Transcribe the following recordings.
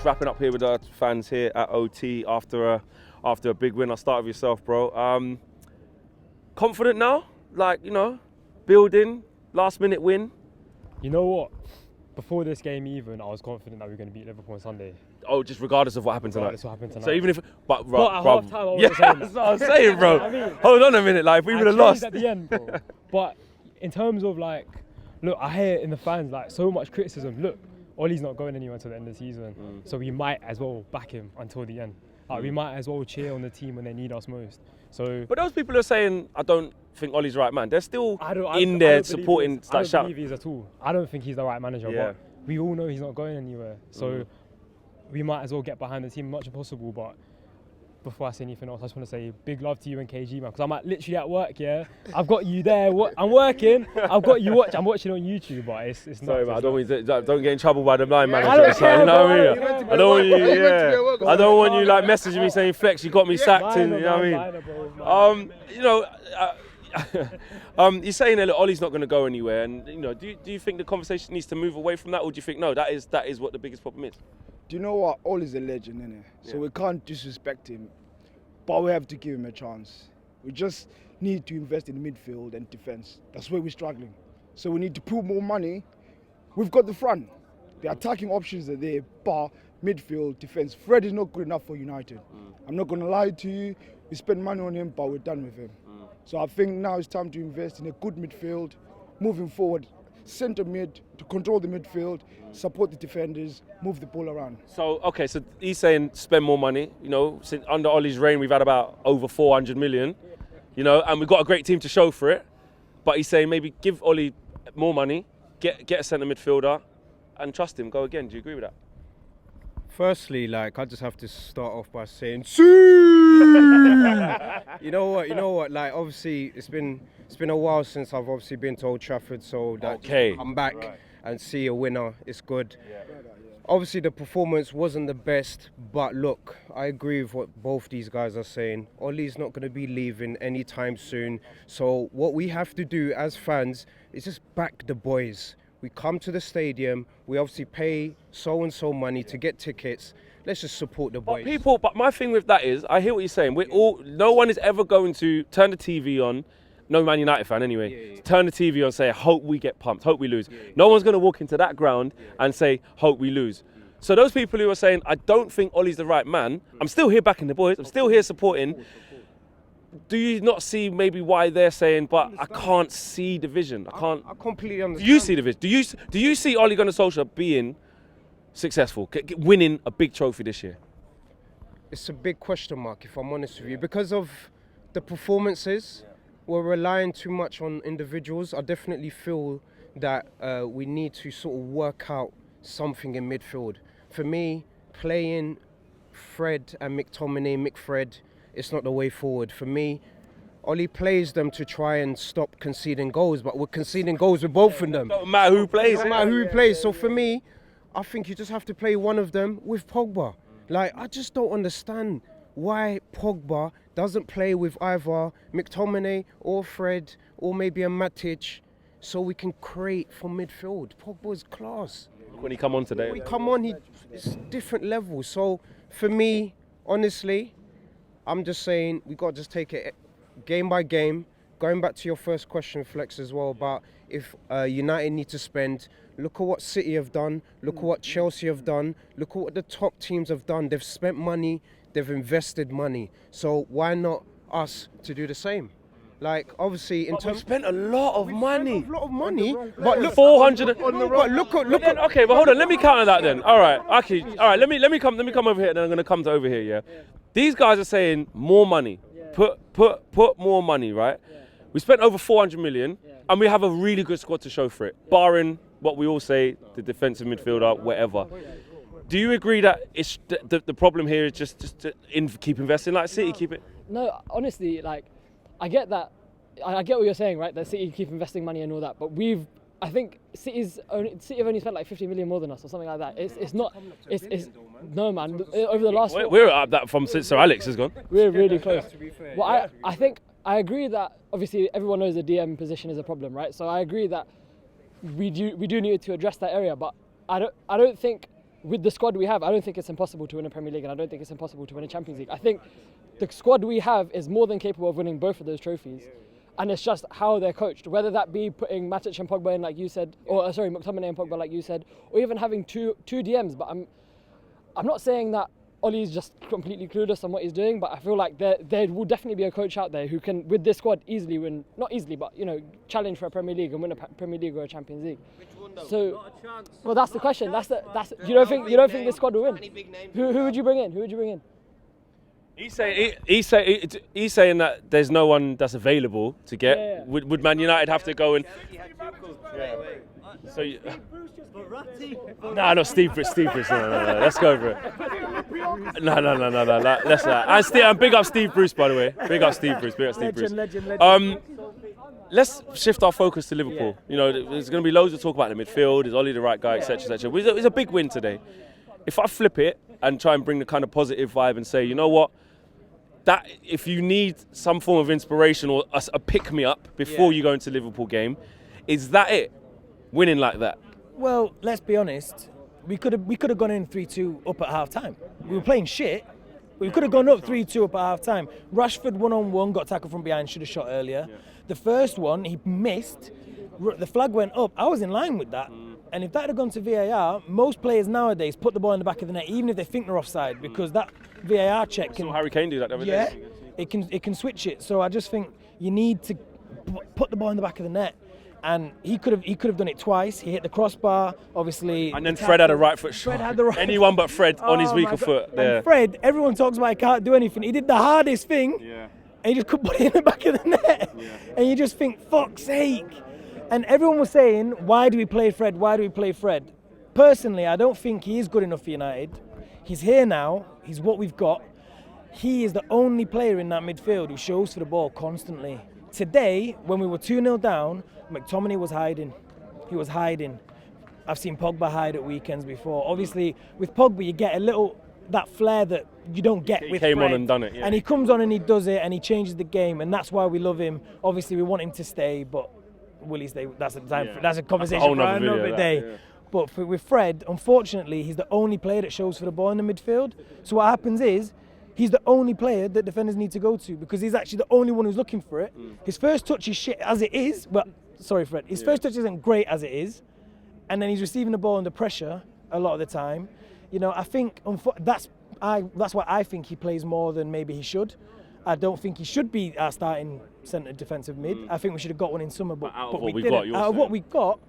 wrapping up here with our fans here at OT after a big win. I'll start with yourself, bro. Confident now? Like, building, last minute win? You know what? Before this game even, I was confident that we were going to beat Liverpool on Sunday. Oh, just regardless of what happened tonight? Regardless of what happened tonight. So even if... But at half time, I wasn't saying that. That's what I'm saying, bro. I mean, hold on a minute, like, if we would have lost... at the end, bro. But in terms of, like... Look, I hear in the fans, like, so much criticism. Look, Ollie's not going anywhere until the end of the season. So we might as well back him until the end. We might as well cheer on the team when they need us most. So, but those people are saying, I don't think Ollie's the right man. They're still in there supporting that shout. I don't believe he is at all. I don't think he's the right manager, but we all know he's not going anywhere. So we might as well get behind the team as much as possible. But before I say anything else, I just want to say big love to you and KG, man, because I'm literally at work, yeah? I've got you there, I'm working, I've got you I'm watching on YouTube, but it's not. Sorry, man, don't get in trouble by the line manager, you know what I mean? I don't want you, I don't want you like messaging me saying, Flex, you got me sacked, you know what I mean? You're saying that Ollie's not going to go anywhere, and do you think the conversation needs to move away from that, or do you think, no, that is what the biggest problem is? Do you know what? Ollie's a legend, innit? So we can't disrespect him, but we have to give him a chance. We just need to invest in midfield and defence. That's where we're struggling. So we need to put more money. We've got the front. The attacking options are there, but midfield, defence. Fred is not good enough for United. I'm not going to lie to you. We spend money on him, but we're done with him. So I think now it's time to invest in a good midfield, moving forward. Centre mid, to control the midfield, support the defenders, move the ball around. So he's saying spend more money. Since under Ollie's reign, we've had about over 400 million, and we've got a great team to show for it. But he's saying maybe give Ollie more money, get a centre midfielder, and trust him. Go again. Do you agree with that? Firstly, I just have to start off by saying, you know what? Like, obviously, it's been a while since I've obviously been to Old Trafford, so that come back and see a winner, it's good. Obviously, the performance wasn't the best, but look, I agree with what both these guys are saying. Ollie's not going to be leaving anytime soon, so what we have to do as fans is just back the boys. We come to the stadium, we obviously pay so-and-so money to get tickets. Let's just support the boys. But my thing with that is, I hear what you're saying. No one is ever going to turn the TV on, no Man United fan anyway, turn the TV on and say, hope we get pumped, hope we lose. No one's going to walk into that ground and say, hope we lose. So those people who are saying, I don't think Ollie's the right man, I'm still here backing the boys, I'm still here supporting. Do you not see maybe why they're saying, but I can't see the vision? I completely understand. Do you see the vision? Do you see Ole Gunnar Solskjaer being successful, winning a big trophy this year? It's a big question mark, if I'm honest with you. Because of the performances, we're relying too much on individuals. I definitely feel that we need to sort of work out something in midfield. For me, playing Fred and McFred, it's not the way forward. For me, Ollie plays them to try and stop conceding goals, but we're conceding goals with both of them. Don't matter who plays. Doesn't matter who plays. So for me, I think you just have to play one of them with Pogba. Like, I just don't understand why Pogba doesn't play with either McTominay or Fred or maybe a Matic, so we can create for midfield. Pogba's class. When he come on today. When he come on, it's different levels. So for me, honestly, I'm just saying we got to just take it game by game. Going back to your first question, Flex, as well, about if United need to spend, look at what City have done, look at what Chelsea have done, look at what the top teams have done. They've spent money, they've invested money. So why not us to do the same? Like, obviously, in terms, we spent a lot of money. But look, 400. But look at. Okay, but hold on. Let me counter that then. All right. Okay. All right. Let me come over here. Then I'm gonna come to over here. Yeah. These guys are saying more money. Put more money. Right. We spent over 400 million, and we have a really good squad to show for it. Barring what we all say, the defensive midfielder, whatever. Do you agree that it's the problem here is just to keep investing like City? Keep it. No, honestly, like. I get that. I get what you're saying, right? That City keep investing money and all that, but I think City have only spent like 50 million more than us or something like that. It's not. It's no, man. Over the last. We're up that from since Sir Alex has gone. We're really close. Well, I think I agree that obviously everyone knows the DM position is a problem, right? So I agree that we do need to address that area, but I don't think with the squad we have, I don't think it's impossible to win a Premier League, and I don't think it's impossible to win a Champions League. I think the squad we have is more than capable of winning both of those trophies. And it's just how they're coached, whether that be putting Matic and Pogba in, like you said, or McTominay and Pogba, like you said, or even having two DMs. But I'm not saying that Ollie's just completely clueless on what he's doing, but I feel like there will definitely be a coach out there who can, with this squad, easily win, not easily, but challenge for a Premier League and win a Premier League or a Champions League. Which one though? So, not a chance. well, that's the question. You don't think this squad will win? Who would you bring in? He's saying that there's no one that's available to get. Yeah. Would Man United have to go and? So not Steve Bruce. No. Let's go over it. No. Let's not. And big up Steve Bruce, by the way. Big up Steve Bruce. Legend. Let's shift our focus to Liverpool. There's going to be loads to talk about in the midfield. Is Ollie the right guy, etc., etc. It's a big win today. If I flip it and try and bring the kind of positive vibe and say, you know what? That if you need some form of inspiration or a pick-me-up before you go into the Liverpool game, is that it? Winning like that? Well, let's be honest. We could have gone in 3-2 up at half time. We were playing shit. We could have gone up 3-2 up at half time. Rashford 1-on-1 got tackled from behind, should have shot earlier. Yeah. The first one he missed. The flag went up. I was in line with that. And if that had gone to VAR, most players nowadays put the ball in the back of the net, even if they think they're offside, because that VAR check can. I saw Harry Kane do that the other day. It can switch it. So I just think you need to put the ball in the back of the net. And he could have done it twice. He hit the crossbar, obviously. And then Fred had a right foot shot. Fred had the right. Anyone but Fred on his weaker foot. There. And Fred, everyone talks about he can't do anything. He did the hardest thing. Yeah. And he just couldn't put it in the back of the net. Yeah. And you just think, fuck's sake. And everyone was saying, why do we play Fred? Why do we play Fred? Personally, I don't think he is good enough for United. He's here now. He's what we've got. He is the only player in that midfield who shows for the ball constantly. Today, when we were 2-0 down, McTominay was hiding. He was hiding. I've seen Pogba hide at weekends before. Obviously, with Pogba, you get a little, that flair that you don't get with Fred. He came on and done it, yeah. And he comes on and he does it, and he changes the game, and that's why we love him. Obviously, we want him to stay, but will he stay? That's a conversation for another day. Yeah. But with Fred, unfortunately, he's the only player that shows for the ball in the midfield. So what happens is, he's the only player that defenders need to go to, because he's actually the only one who's looking for it. His first touch is shit as it is. Well, sorry, Fred. His first touch isn't great as it is. And then he's receiving the ball under pressure a lot of the time. I think that's why I think he plays more than maybe he should. I don't think he should be our starting centre defensive mid. I think we should have got one in summer, but we didn't. Out of what we got,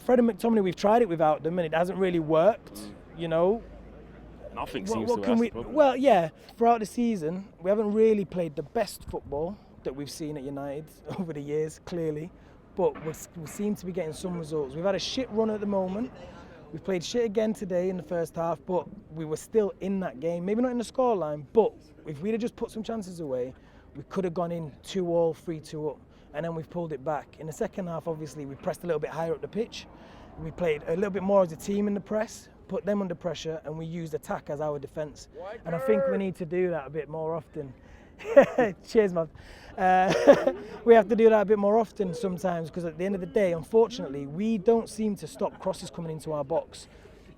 Fred and McTominay, we've tried it without them, and it hasn't really worked. Nothing seems to have. Well, yeah, throughout the season, we haven't really played the best football that we've seen at United over the years, clearly. But we seem to be getting some results. We've had a shit run at the moment. We've played shit again today in the first half, but we were still in that game. Maybe not in the scoreline, but if we'd have just put some chances away, we could have gone in 2-2, 3-2 up, and then we've pulled it back. In the second half, obviously, we pressed a little bit higher up the pitch. We played a little bit more as a team in the press, put them under pressure, and we used attack as our defence. And I think we need to do that a bit more often. Cheers, man. We have to do that a bit more often sometimes, because at the end of the day, unfortunately, we don't seem to stop crosses coming into our box.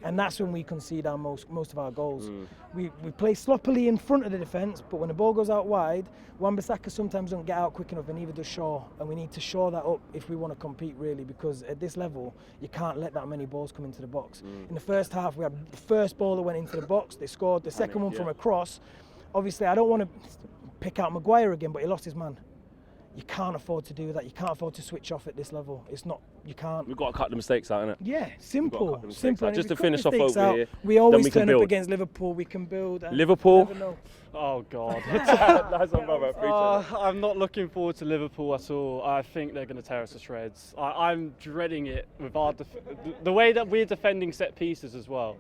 And that's when we concede our most of our goals. We play sloppily in front of the defence, but when the ball goes out wide, Wan-Bissaka sometimes don't get out quick enough, and neither does Shaw. And we need to shore that up if we want to compete, really, because at this level, you can't let that many balls come into the box. In the first half, we had the first ball that went into the box, they scored. The second one from a cross. Obviously, I don't want to pick out Maguire again, but he lost his man. You can't afford to do that. You can't afford to switch off at this level. It's not. You can't. We've got to cut the mistakes out, innit? Yeah, simple. Just to finish off over here, we always turn up against Liverpool. We can build. Liverpool. Oh God. I'm not looking forward to Liverpool at all. I think they're going to tear us to shreds. I'm dreading it with our the way that we're defending set pieces as well.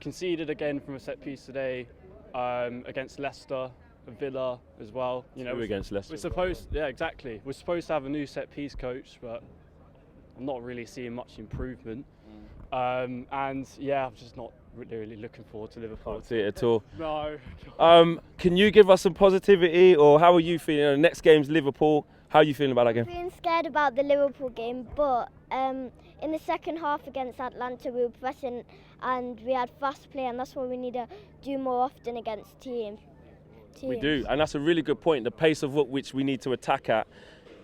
Conceded again from a set piece today against Leicester. Villa as well. We're against Leicester. We're supposed to have a new set piece coach, but I'm not really seeing much improvement. And yeah, I'm just not really looking forward to Liverpool. Can't see it at all. No. Can you give us some positivity, or how are you feeling? The next game's Liverpool. How are you feeling about that game? I'm feeling scared about the Liverpool game, but in the second half against Atalanta, we were pressing and we had fast play, and that's what we need to do more often against teams. We do, and that's a really good point. The pace of which we need to attack at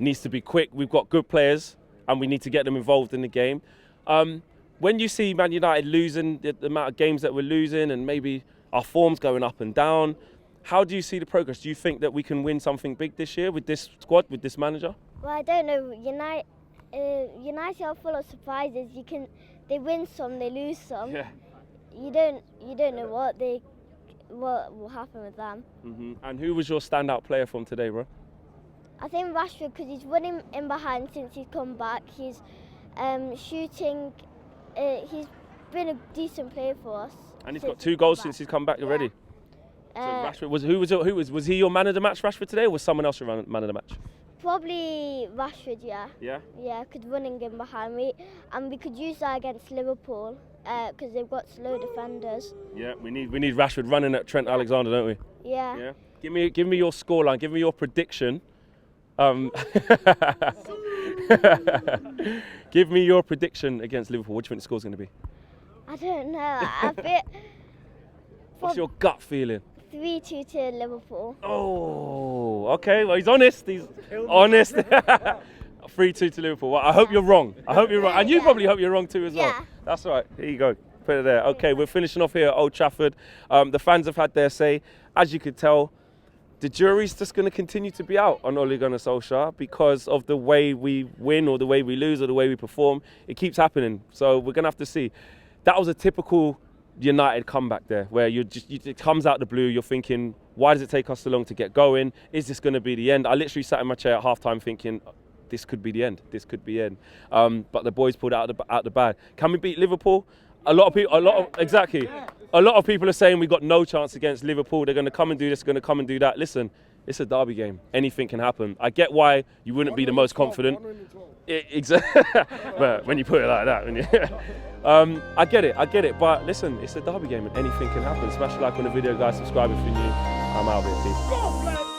needs to be quick. We've got good players, and we need to get them involved in the game. When you see Man United losing, the amount of games that we're losing, and maybe our form's going up and down, how do you see the progress? Do you think that we can win something big this year with this squad, with this manager? Well, I don't know. United are full of surprises. They win some, they lose some. Yeah. You don't know what will happen with them. Mm-hmm. And who was your standout player from today, bro? I think Rashford, because he's running in behind since he's come back. He's shooting. He's been a decent player for us. And he's got 2 goals since he's come back already. So Rashford was he your man of the match, Rashford, today, or was someone else your man of the match? Probably Rashford, yeah. Yeah? Yeah, because running in behind me, and we could use that against Liverpool because they've got slow defenders. Yeah, we need Rashford running at Trent Alexander, don't we? Yeah. Yeah. Give me your scoreline. Give me your prediction. Give me your prediction against Liverpool. What do you think the score's going to be? I don't know. What's your gut feeling? 3-2 to Liverpool. Oh, okay. Well, he's honest. He's honest. 3-2 to Liverpool. Well, I hope you're wrong. And you probably hope you're wrong too as well. Yeah. That's right. Here you go. Put it there. Okay, we're finishing off here at Old Trafford. The fans have had their say. As you could tell, the jury's just going to continue to be out on Ole Gunnar Solskjaer because of the way we win or the way we lose or the way we perform. It keeps happening. So we're going to have to see. That was a typical United comeback there, where it comes out the blue. You're thinking, why does it take us so long to get going? Is this going to be the end? I literally sat in my chair at halftime thinking, this could be the end. This could be the end. But the boys pulled out the bag. Can we beat Liverpool? A lot of people are saying we got no chance against Liverpool. They're going to come and do this, going to come and do that. Listen, it's a derby game. Anything can happen. I get why you wouldn't be the most confident. Exactly. But when you put it like that, I get it. But listen, it's a derby game and anything can happen. Smash a like on the video, guys. Subscribe if you're new. I'm out of here. Peace.